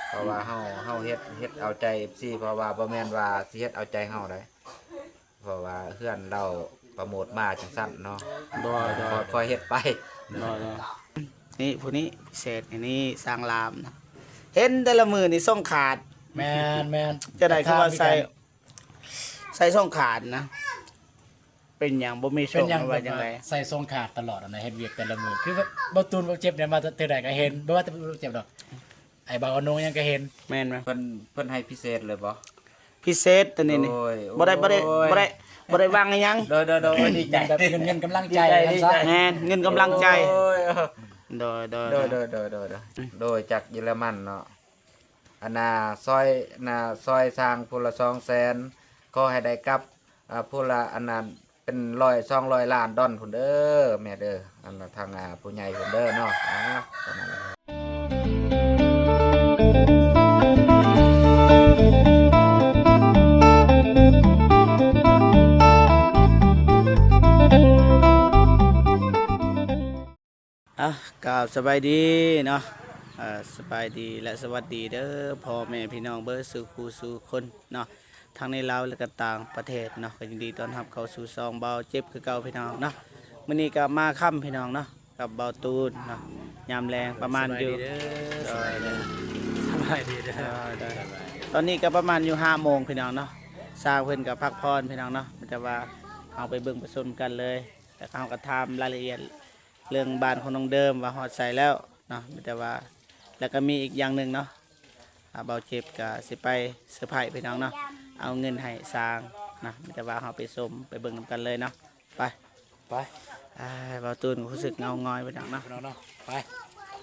เพราะว่าเฮาเฮ็ดเอาใจ FC เพราะว่าบ่แม่นว่าสิเฮ็ดเอาใจเฮาได้เพราะว่าเพื่อนเราโปรโมทมาจังซั่นเนาะโดยคอยเฮ็ดไปโดยนี่ผู้นี้พิเศษอันนี้สร้างรามนะเห็นแต่ละมือนี่ส่งขาดแมนจะได้คือว่าใส่ส่งขาดนะเป็นอย่างบ่มีโช เป็น ค อย่าง ว่าจังได ใส่ทรงขาดตลอดนะเฮ็ดเวียกแต่ละมือคือบ่ตูนบ่เจ็บเนี่ยมาแต่ใดก็เห็นบ่ว่าแต่บ่เจ็บดอกไอ้บ่าวอนงยังก็เห็นแม่นไหมเพิ่นให้พิเศษเลยบ่ พิเศษตัวนี้นี่โอ้ยบ่ได้วางอีหยังโดยดีใจ แบบเงินกำลังใจ ดีใจ แม่นเงินกำลังใจ โอ้ย โดย โดยจากเยอรมันเนาะอันน่ะซอยสร้างผู้ละ200,000ก็ให้ได้กลับผู้ละอันนั้นเป็น200ล้านดอลพุ่นเด้อแม่เด้ออันน่ะทางผู้ใหญ่พุ่นเด้อเนาะประมาณนั้นกราบสบายดีเนาะสบายดีและสวัสดีเด้อพ่อแม่พี่น้องเบอร์สู่ครูสู่คนเนาะทั้งในลาวและก็ต่างประเทศเนาะก็ยินดีต้อนรับเข้าสู่ซองเบาเจ็บคือเก่าพี่น้องเนาะมื้อนี้ก็มาค่ำพี่น้องเนาะกับเบาตูนเนาะยามแรงประมาณอยู่สบายดีเด้อตอนนี้ก็ประมาณอยู่5 โมงพี่น้องเนาะสร้างเพิ่นกับพักพรพี่น้องเนาะมันจะว่าเอาไปเบิ่งประสมกันเลยแต่เขาก็ทำรายละเอียดเรื่องบ้านของน้องเดิมว่าฮอดใส่แล้วเนาะแต่ว่าแล้วก็มีอีกอย่างหนึ่งเนาะเบาเจ็บก็สิไปเซอร์ไพรส์พี่น้องเนาะเอาเงินให้สร้างนะแต่ว่าเราไปชมไปเบิ่งกันเลยเนาะไปเบาตูนรู้สึกเงางอยไปน้องเนาะเนาะไป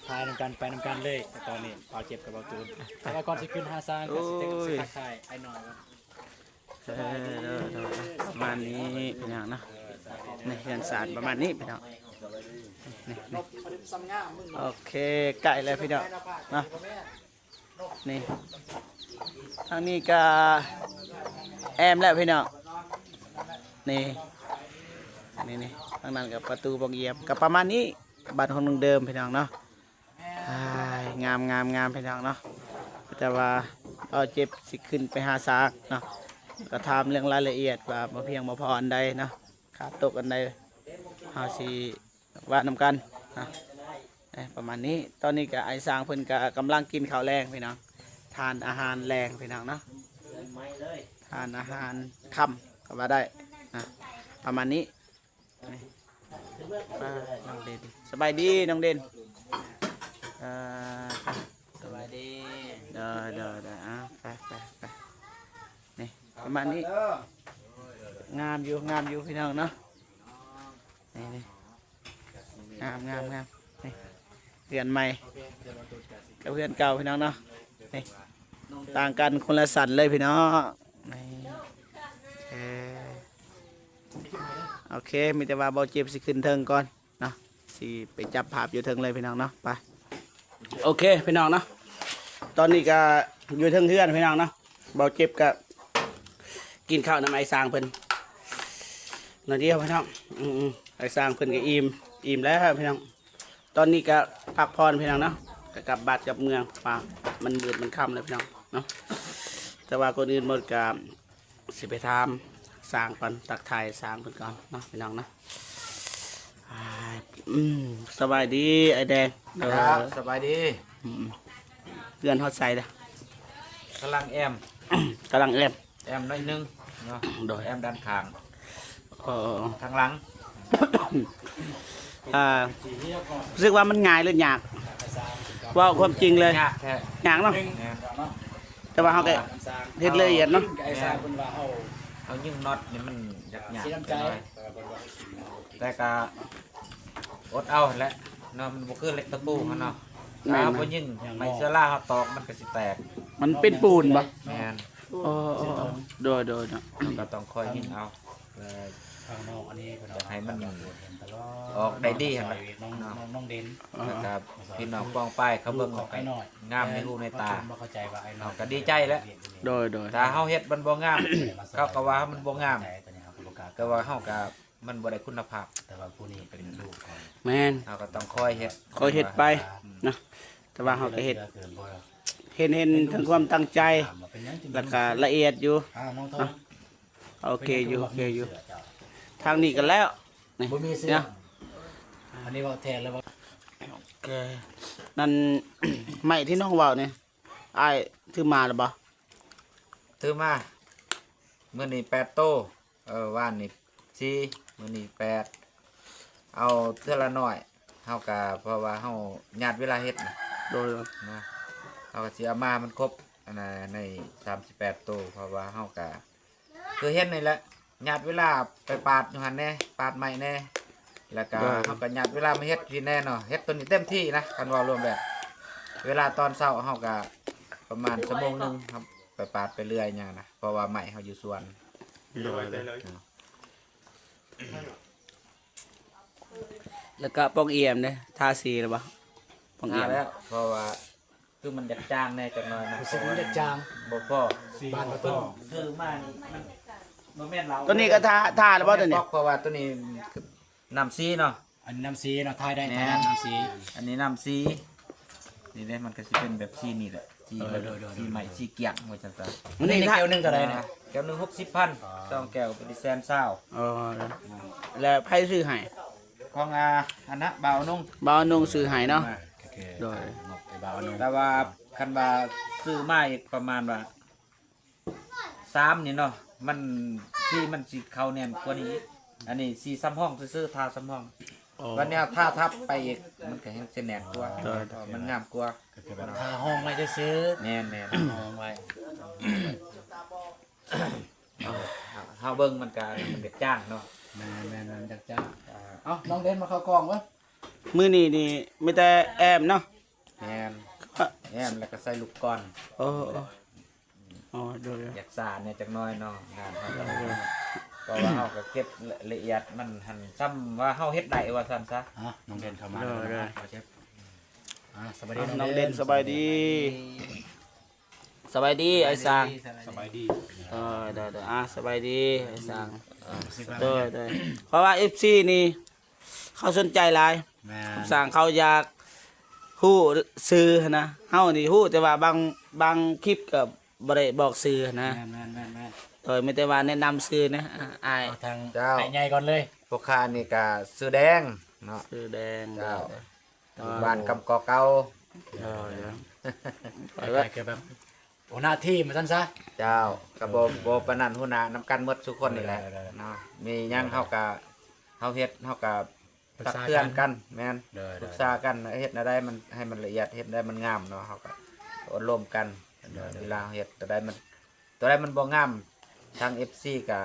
พายนำกันเลยแต่ตอนนี้เบาเจ็บกับเบาตูนแต่ว่าก่อนสิขึ้น5ซางก็สิทักทายไอ้น้อยประมาณนี้พี่น้องเนาะในเรือนศาสตร์ประมาณนี้พี่น้องโอเคไก่แล้วพี่น้องนะนี่ทางนี้ก็แอมแล้วพี่น้องนี่ทางนั้นกับประตูบองเยี่ยมกับประมาณนี้บ้านของน้องเดิมพี่น้องเนาะงามพี่น้องเนาะแต่ว่าเอาเจ็บสิขึ้นไปหาซากเนาะก็ทำเรื่องรายละเอียดว่าบ่เพียงบ่พออันใดเนาะขาดตกอันใดหาสิว่านำกันนะประมาณนี้ตอนนี้ก็ไอ้สร้างเพิ่นก็กำลังกินข้าวแรงพี่น้องทานอาหารแรงพี่น้องเนาะทานอาหารค่ำก็ว่าได้นะประมาณนี้น้องเด่นสบายดีน้องเด่นสวัสดีเด้อไปนี่ประมาณนี้งามอยู่พี่น้องเนาะนี่งามนี่เพื่อนใหม่กับเพื่อนเก่าพี่น้องเนาะนี่ต่างกันคนละสันเลยพี่น้องนี่โอเคมีแต่ว่าเบาเจ็บสิขึ้นเทิงก่อนเนาะสิไปจับภาพอยู่เทิงเลยพี่น้องเนาะไปโอเคพี่น้องเนาะตอนนี้ก็อยู่เทิงเพื่อนพี่น้องเนาะเบาเจ็บก็กินข้าวน้ำไอ้สร้างเพิ่นนาเดียวพี่น้องไอ้สร้างเพิ่นก็อิ่มแล้วพี่น้องตอนนี้ก็พักผ่อนพี่น้องเนาะก็กลับบ้านกลับเมืองป่ามันมืดมันค่ำเลยพี่น้องเนาะแต่ว่าคนอื่นหมดกับสิไปทำสร้างก่อนตักไทยสร้างเพิ่นก่อนเนาะพี่น้องเนาะสบายดีไอ้แดงครับสบายดีเพื่อนฮอดใส่เด้กำลังแอม แอมน้อยนึงเนาะโดยแอมด้านข้างทางหลังรู้สึกว่ามันง่ายหรือยากว่าความจริงเลยยากเนาะแต่ว่าเขาก็เฮ็ดละเอียดเนาะเอายิ่งน็อตนี่มันยากแต่ก็อดเอาแหละเนาะมันบ่คือเหล็กตะปูเนาะถ้าบ่ยิ่งไม้เสื้อล่าเฮาตอกมันก็สิแตกมันเป็นปูนบ่แม่นโดยเนาะก็ต้องคอยยิ่งเอาข้างนอกอันนี้ให้มันออกได้ดีครับน้องเด่นนะครับพี่น้องป้องป้ายเขาเบิ่งออกงามในรูในตาเข้าใจว่าไอ้น้องก็ดีใจแล้วโดยถ้าเฮาเฮ็ดมันบ่งามเขาก็ว่ามันบ่งามก็ว่าเฮาก็มันบ่ได้คุณภาพแต่ว่าผู้นี้เป็นลูกแม่นเฮาก็ต้องคอยเฮ็ดไปนะแต่ว่าเฮาก็เฮ็ด เห็นถึงความตั้งใจ เป็นยังจึง แล้วก็ละเอียดอยู่ น้องทง โอเคอยู่ทางนี้กันแล้วนี่ บ่มีเสื้อ เนี่ย อันนี้ว่าแทนแล้วว่า โอเคนั่น ไม่ที่น้องเว่าเนี่ยไอ้ายถือมาหรือเปล่า ถือมามื้อนี้8โตว่านนี่4มื้อนี้8เอาเทื่อละน้อยเฮาก็เพราะว่าเฮาญาติเวลาเฮ็ดนะ โดย นะเฮาก็สิเอามามันครบอันน่ะใน38โตเพราะว่าเฮาก็คือเฮ็ดนี่แหละญาติเวลาไปปาดอยู่หั่นแน่ปาดใหม่แน่แล้วก็เฮาก็ญาติเวลามาเฮ็ดพี่แน่เนาะเฮ็ดตัวนี้เต็มที่นะคันเว้ารวมแบบ เวลาตอนเช้าเฮาก็ประมาณชั่วโมงหนึงครับไปปาดไปเรื่อยหยังนะเพราะว่าใหม่เฮาอยู่สวน แล้วก็ป้องเอี่ยมเนี่ยทาสีหรือเปล่าป้องเอี่ยม แล้วเพราะว่าคือมันอยากจ้างแน่จักหน่อยนะ รู้สึกว่าเด็กจาง บ่พอ บ้านบ่ต้อง ซื้อมานี่มันบ่แม่นเรา ตัวนี้ก็ทาหรือเปล่าตัวนี้ เพราะว่าตัวนี้น้ำซีเนาะ อันนี้น้ำสีเนาะทายได้ทายน้ำสี อันนี้น้ำซีนี่เด้มันก็สิเป็นแบบซีนี่แหละซีแบบซีใหม่ซีเกียงว่าจังซั่น มันนี่แก้วหนึงเท่าไหร่นะ แก้วหนึง60,000 2แก้วเป็นแสนเศร้า อ๋อแล้วไพ่ซื้อให้ ของอันนะบ่าวนุ่ง บ่าวนุ่งซื้อให้เนาะ โดย งบไปบ่าวนุ่ง แต่ว่าคันว่าซื้อมาอีกประมาณว่า3นี่เนาะมันซีมันสิเข้าแน่นกว่านี้ อันนี้ซีซ้ำห้องซื่อๆทาซ้ำห้อง วันนี้ถ้าทับไปอีกมันก็ยังจะแน่นกว่ามันงามกว่า ก็คือแบบทาห้องไว้จะซื้อ แน่นแน่น ห้องไว้ เฮาเบิ่งมันก็มันเด็กจ้างเนาะ แม่นๆจักจ้าเอ้าน้องเด่นมาเข้ากองวะ มื้อนี้นี่มีแต่แอมเนาะ แน่นแน่นแล้วก็ใส่ลูกก้อน โอ้อ๋อโดย อยากสานเนี่ยจักหน้อยเนาะงานเฮาก็เพราะว่าเฮาก็เก็บละเอียดมันหันซ้ำว่าเฮาเฮ็ดได้ว่าซั่นซะ น้องเด่นเข้ามาแล้วเชฟสวัสดี น้องเด่นสบายดี สบายดีไอ้สร้าง สบายดี เด้อสบายดีไอ้สร้างเด้อเพราะว่า FC นี่เขาสนใจหลาย แม่ สร้างเขาอยากฮู้ชื่อนะเฮานี่ฮู้แต่ว่าบางคลิปก็บ่ได้บอกชื่อนะ แม่ โดยไม่แต่ว่าแนะนำชื่อนะอ้าย เอาทางไอ้ใหญ่ก่อนเลย พวกข้านี่ก็ซื้อแดงเนาะ ชื่อแดง เจ้าบ้านกำกอเก่า เด้อ ไปคือแบบโอ้หน้าที่มันสั้นซะ เจ้าก็บ่ปานนั้นหัวหน้านำกันหมดทุกคนนี่แหละเนาะมีหยังเฮาก็เฮาเฮ็ดเฮาก็ตักเตือนกันแม่น ปรึกษากันเฮ็ดอะไรมันให้มันละเอียดเฮ็ดได้มันงามเนาะเฮาก็อดรวมกันเวลาเฮ็ดตัวใดมันบ่งามทาง FC ก็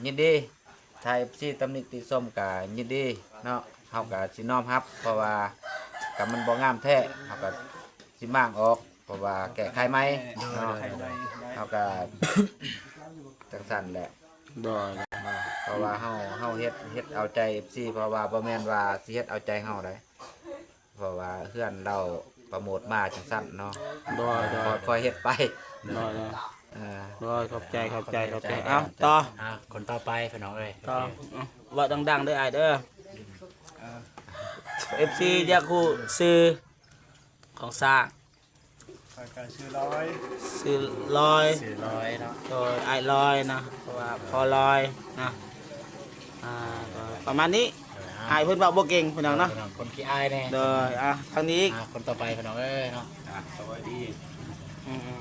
ยินดีถ้า FC ตำหนิติชมก็ยินดีเนาะเฮาก็สิน้อมรับเพราะว่าก็มันบ่งามแท้เฮาก็สิมางออกเพราะว่าแก้ไขใหม่เนาะเฮาก็จังซั่นแหละ โดย เพราะว่าเฮาเฮ็ดเอาใจ FC เพราะว่าบ่แม่นว่าสิเฮ็ดเอาใจเฮาได้เพราะว่าเพื่อนเราโปรโมทมาจังซั่นเนาะ โดย ค่อยๆเฮ็ดไป โดย เออ ขอบใจเอ้าต่อ คนต่อไปพี่น้องเอ้ย ต่อว่าดังๆเด้ออ้ายเด้อ FC อยากฮู้ชื่อของสร้างชื่อลอย สื่อร้อยเนาะ โดยอ้ายลอยนะเพราะว่าพอลอยนะก็ประมาณนี้อ้ายเพิ่นเว้าบ่เก่งพี่น้องเนาะ คนขี้อายแน่ โดยทางนี้อีก คนต่อไปพี่น้องเอ้ยเนาะ สวัสดี อืม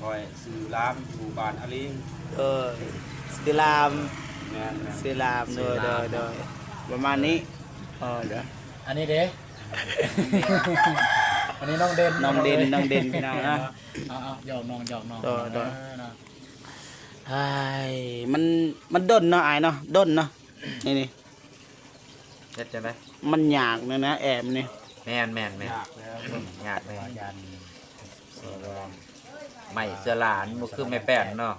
คอยซื้อร้านอยู่บ้านอาลิง โดยศิลาม แม่น ศิลามโดยประมาณนี้เดี๋ยว อันนี้เด้อันนี้น้องเด่น น้องเด่นพี่น้องนะ เอาหยอกน้องโดย ไอ้มันด้นเนาะไอ้ายเนาะด้นเนาะนี่ เฮ็ดจังได๋ มันหยากเนี่ยนะแอบนี่ แม่น ยากแล้ว ยากแม่ ยัน ไม่เสื้อหลานบ่คือไม่แป้นเนาะ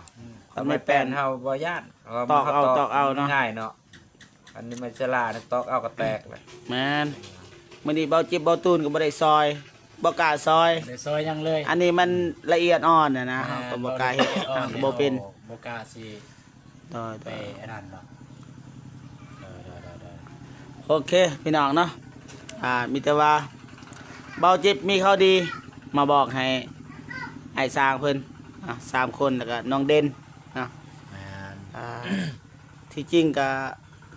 ทำไม่แป้น เฮาบ่ย่านเพราะว่า ตอกเอาเนาะ ง่ายเนาะอันนี้ไม่เสื้อหลานตอกเอาก็แตกเลย แมนมื้อนี้เบาจิบเบาตูนก็บ่ได้ซอยบ่กล้าซอย เดี๋ยวซอยยังเลย อันนี้มันละเอียดอ่อนนะเฮาก็บ่กล้าเฮ็ดเฮาก็บ่เป็น บ่กล้าสิ ต่อ ไปอันนั้นเนาะโอเคพี่น้องเนาะมีแต่ว่าเบาจิบมีข้าวดี มาบอกให้ไอ้สร้างเพิ่น3 คนแล้วก็น้องเด่นนะ แม่น อ่า ที่จริงก็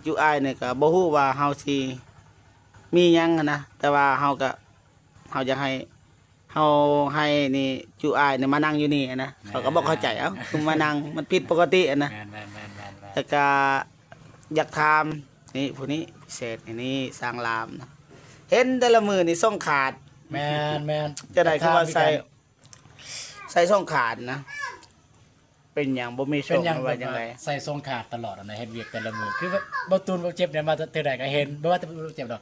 จุอ้ายเนี่ยก็บ่ฮู้ว่าเฮาสิมีหยังหั้นนะแต่ว่าเฮาจะให้นี่จุอ้ายเนี่ยมานั่งอยู่นี่นะเขาก็บ่เข้าใจเอ้าคือมานั่งมันผิดปกติอะนะ แม่นแม่นแม่นแม่นแม่น แล้วก็อยากถามนี่ผู้นี้พิเศษนี่สร้างรามนะเห็นแต่ละมือนี่ส่งขาด แม่นแม่น จะได้คือว่าใส่ส่งขาดนะ เป็นอย่างบ่มีโช เป็น ค อย่าง ว่าจังได ใส่ทรงขาดตลอดนะเฮ็ดเวียกแต่ละมือคือบ่ตูนบ่เจ็บเนี่ยมาแต่ใดก็เห็นบ่ว่าแต่บ่เจ็บดอก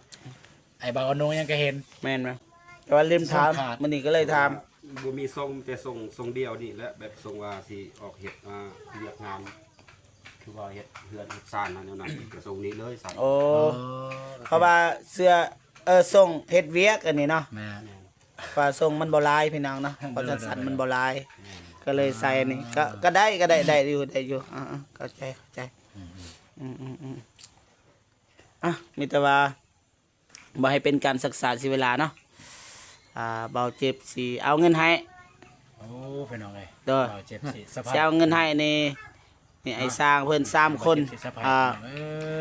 ไอ้บ่าวอนงยังก็เห็น แม่นมั้ยแต่ว่าลืมถาม ส่งขาด มื้อนี้ก็เลยถาม บ่มีทรงแต่ทรงเดียวนี่แหละแบบทรงว่าสิออกเฮ็ดมาเวียกงานคือว่าเฮ็ดเฮือนเฮ็ดซ่านนั่นแนวนั้นก็ทรงนี้เลยใส่ โอ้เพราะว่าเสื้อส่งเฮ็ดเวียกอันนี้เนาะ แม่น ว่าส่งมันบ่ลายพี่น้องเนาะเพราะสันมันบ่ลาย ก็เลยใส่อันนี่ก็ได้อยู่เข้าใจมีแต่ว่าบ่ให้เป็นการศึกษาเสิเวลาเนาะเบาเจ็บสิเอาเงินให้ โอ้พี่น้องเอ้ย เด้อ บ่าวเจ็บสิสภาพ สิเอาเงินให้นี่ไอ้สร้างเพิ่น3 คน เจ็บสิสภาพ เอ้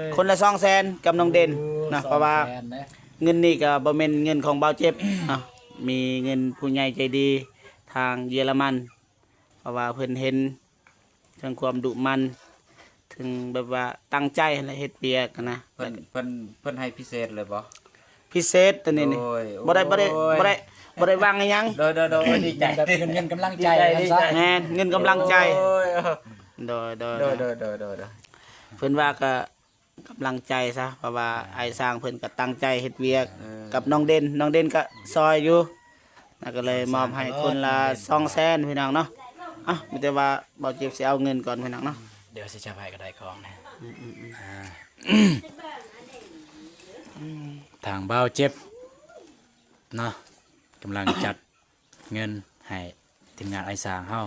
ย คนละ200,000กับน้องเด่นนะเพราะว่า 200,000นะ เงินนี่ก็บ่แม่นเงินของเบาเจ็บมีเงินผู้ใหญ่ใจดีทางเยอรมันเพราะว่าเพิ่นเห็นถึงความดุมันถึงแบบว่าตั้งใจและเฮ็ดเวียกนะ เพิ่นให้พิเศษเลยบ่ พิเศษตัวนี้นี่ โอ้ย บ่ได้วางอิหยัง โดยดีใจ แบบเงินกำลังใจ ดี ซะ ใจ แม่นเงินกำลังใจ โอ้ย โดย โดย เพิ่นว่าก็กำลังใจซะเพราะว่าไอ้สร้างเพิ่นก็ตั้งใจเฮ็ดเวียกกับน้องเด่นก็ซอยอยู่นะก็เลยมอบให้คนละ200,000พี่น้องเนาะมีแต่ว่าเบาเจ็บสิเอาเงินก่อนพี่น้องเนาะ เดี๋ยวสิจะไปก็ได้ของนะทางเบ้าเจ็บเนาะกำลังจัดเงินให้ทีมงานไอซางเฮา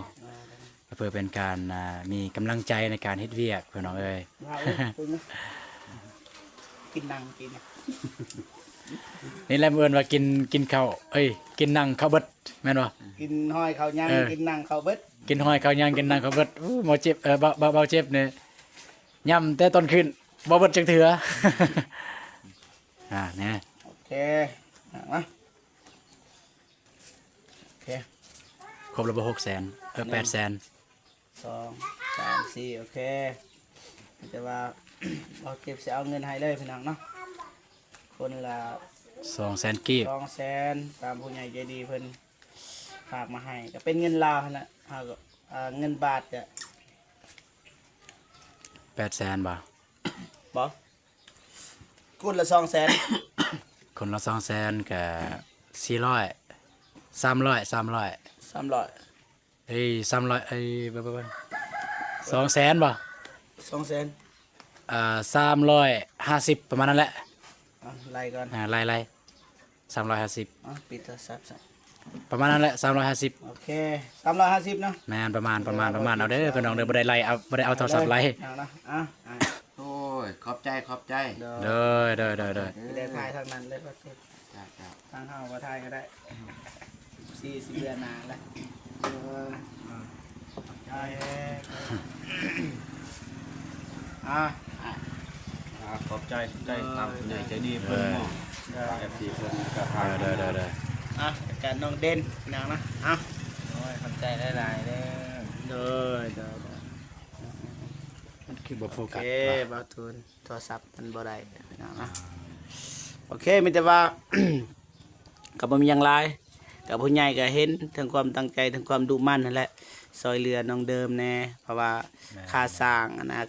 เพื่อเป็นการมีกำลังใจในการเฮ็ดเวียกเพื่อนน้องเอ้ย กินนังกิน นี่แหละเอิ้นว่ากินข้าวกินนั่งข้าวเบิดแม่นบ่ กินห้อยเขาย่างกินนังเขาเบิด กินหอยข้าวย่างกินนั่งข้าวเบิดอู้หมอเจ็บเบาเจ็บเนี่ยย่ำแต่ตอนขึ้นบ่เบิดจังเถือ เนี่ย โอเคมาโอเค ครบแล้วบ่600,000 800,000 2 3 4โอเคแต่ว่า เราเก็บสิเอาเงินให้เลยพี่น้องเนาะคนละ 200,000กีบ 200,000ตามผู้ใหญ่ใจดีเพิ่นฝากมาให้ก็เป็นเงินลาวหั่นน่ะเงินบาทก็ 800,000บ่ บ่คนละ200,000 คนละ200,000ก็400 300 300 เอ้ย300บ่200,000บ่ 200,000 350ประมาณนั้นแหละ ไล่ก่อน ไล่350 ปิดโทรศัพท์ซะ ประมาณนั้นแหละ350 โอเค350เนาะ แม่นประมาณเอาเด้อพี่น้องเด้อบ่ได้ไล่เอาบ่ได้เอาโทรศัพท์ไล่ เอานะโอ้ยขอบใจ เด้อ ไม่ได้ถ่ายทางนั้นเลยประเทศทางเฮาก็ถ่ายก็ได้40เดือนนานแล้วใช่ขอบใจตามผู้ใหญ่ใจดีเพิ่นเนาะ FC เพิ่นก็ทาง เด้อ การน้องเด่นนางนะ โอ้ยขอบใจหลายๆเด้อ มันคือบ่โฟ โอ กั เค ส บ่าวทูนโทรศัพท์มันบ่ได้นางนะโอเคมีแต่ว่า ก็บ่มีหยังหลายกับผู้ใหญ่ก็เห็นถึงความตั้งใจถึงความดุมั่นนั่นแหละซอยเรือน้องเดิมแน่เพราะว่าค่าสร้าง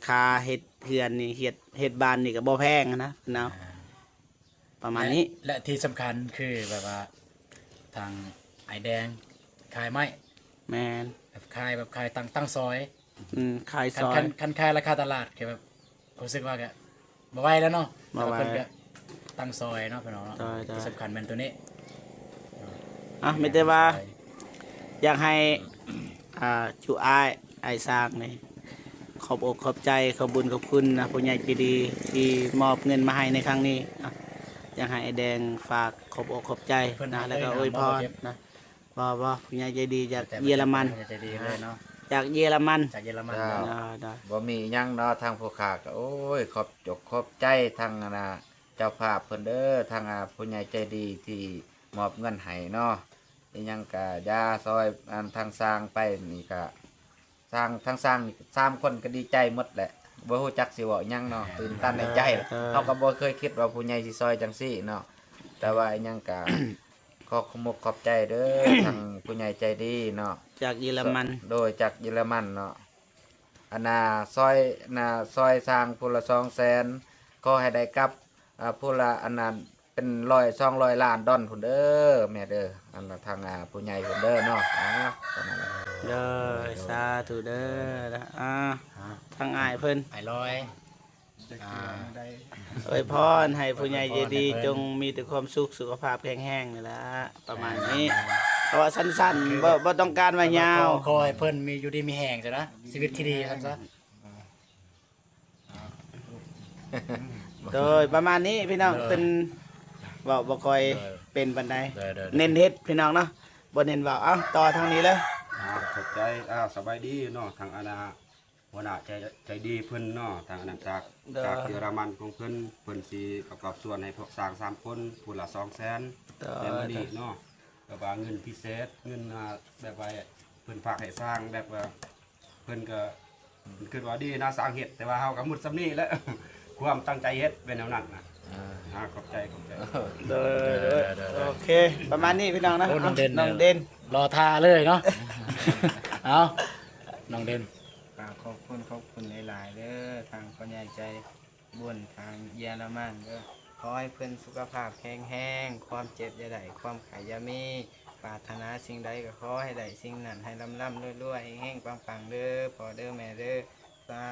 ค่าเฮ็ดเฮือนนี่เฮ็ดบ้านนี่ก็บ่แพงนะเนาะประมาณนี้ และที่สำคัญคือแบบว่าทางไอแดงขายไม้ แม่น แบบขายตั้งซอย ขายซอย คันขายราคาตลาดคือแบบรู้สึกว่าก็บ่ไหวแล้วเนาะ บ่ไหว แต่ว่าเพิ่นก็ตั้งซอยเนาะพี่น้องเนาะ ซอย ที่สำคัญแม่นตัวนี้ ไม่ได้ว่าอยากให้จูอ้ายสร้างนี่ขอบอกขอบใจขอบบุญขอบคุณนะผู้ใหญ่ใจดีที่มอบเงินมาให้ในครั้งนี้อยากให้ไอแดงฝากขอบอกขอบใจนะแล้วก็อวยพรนะ บ่ผู้ใหญ่ใจดีจากเยอรมัน ใจดีเลยเนาะ จากเยอรมัน จากเยอรมัน เจ้า ได้ บ่มีหยังเนาะทางผู้ค้าก็โอ้ยขอบจกขอบใจทางเจ้าภาพเพิ่นเด้อทางผู้ใหญ่ใจดีที่มอบเงินให้เนาะอีหยังก็ยาซอยอันทางสร้างไปนี่ก็สร้างทางสร้างนี่3คนก็ดีใจหมดแหละบ่ฮู้จักสิเว้าหยังเนาะตื่นตันในใจเฮาก็บ่เคยคิดว่าผู้ใหญ่สิซอยจังซี่เนาะแต่ว่าอีหยังก็ ขอขอบคุณขอบใจเด้อ ทางผู้ใหญ่ใจดีเนาะ จากเยอรมัน โดยจากเยอรมันเนาะอันซอยสร้างผู้ละ200,000ขอให้ได้กลับผู้ละอันนั้นเป็น200 ล้านดอลพุ่นเด้อแม่เด้ออันทางผู้ใหญ่พุ่นเด้อเนาะประมาณนั้น เด้อสาธุเด้อนะทางอ้ายเพิ่น ไอ้ลอย อวยพรให้ผู้ใหญ่ใจดีจงมีแต่ความสุขสุขภาพแข็งแรงนี่ล่ะประมาณนี้เพราะว่าสั้นๆบ่ต้องการว่ายาว ขอให้เพิ่นมีอยู่ดีมีแห้งจ้ะนะชีวิตที่ดีครับซะ โดยประมาณนี้พี่น้องเป็นเว้าบ่ค่อยเป็นปานใด เด้อ เน้นเฮ็ดพี่น้องเนาะบ่เน้นเว้าเอ้าต่อทางนี้เลย ขอบใจสบายดีเนาะทางหัวหน้าใจดีเพิ่นเนาะทางจากเยอรมันของเพิ่นสิประกอบส่วนให้พวกสร้าง3คนผู้ละ200,000แล้วมื้อนี้เนาะก็ว่าเงินพิเศษเงินแบบว่าเพิ่นฝากให้สร้างแบบว่าเพิ่นก็คิดว่าดีนะสร้างเฮ็ดแต่ว่าเฮาก็หมดซำนี้แล้ว ความตั้งใจเฮ็ดเป็นแนวนั้นนะขอบใจ โดยโอเค ประมาณนี้พี่น้องนะ โอ้น้องเด่น น้องเด่น รอทาเลยเนาะ เอาน้องเด่น ฝากขอบคุณหลายๆเด้อทางพ่อใหญ่ใจบุญทางเยอรมันเด้อขอให้เพิ่นสุขภาพแข็งแรงความเจ็บอย่าได้ความไข้อย่ามีปรารถนาสิ่งใดก็ขอให้ได้สิ่งนั้นให้ร่ำๆรวยๆแห้งๆปังๆเด้อพ่อเด้อแม่เด้อสา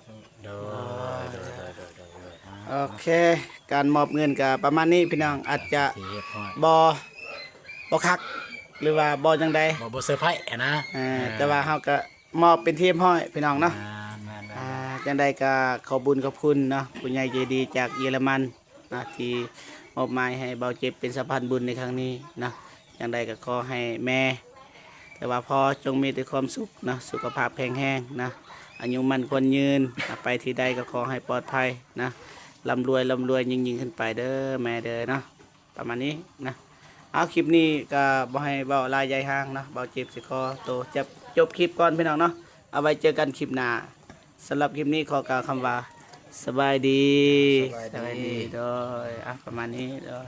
ธุ โดย โอเค การมอบเงินกับประมาณนี้พี่น้องอาจจะ ที่เฮ็ดห้อย บ่คัก หรือว่าบ่จังใด บ่เซอร์ไพรส์นะ แต่ว่าเฮาก็มอบเป็นทีมห้อยพี่น้องเนาะ แม่น จังใดก็ขอบุญขอบคุณเนาะผู้ใหญ่ใจดีจากเยอรมันนะที่มอบหมายให้เบาเจ็บเป็นสะพานบุญในครั้งนี้นะจังใดก็ขอให้แม่ แต่ว่าพอจงมีแต่ความสุขนะสุขภาพแข็งแรงนะอายุมันควรยืนไปที่ใดก็ขอให้ปลอดภัยนะร่ำรวยยิ่งขึ้นไปเด้อแม่เด้อเนาะประมาณนี้นะเอาคลิปนี้ก็บ่ให้เบาลายใหญ่ห้างนะเบาเจ็บสิคอโตจะจบคลิปก่อนพี่น้องเนาะเอาไว้เจอกันคลิปหน้าสำหรับคลิปนี้ขอกล่าวคำว่าสบายดีโดยประมาณนี้โดย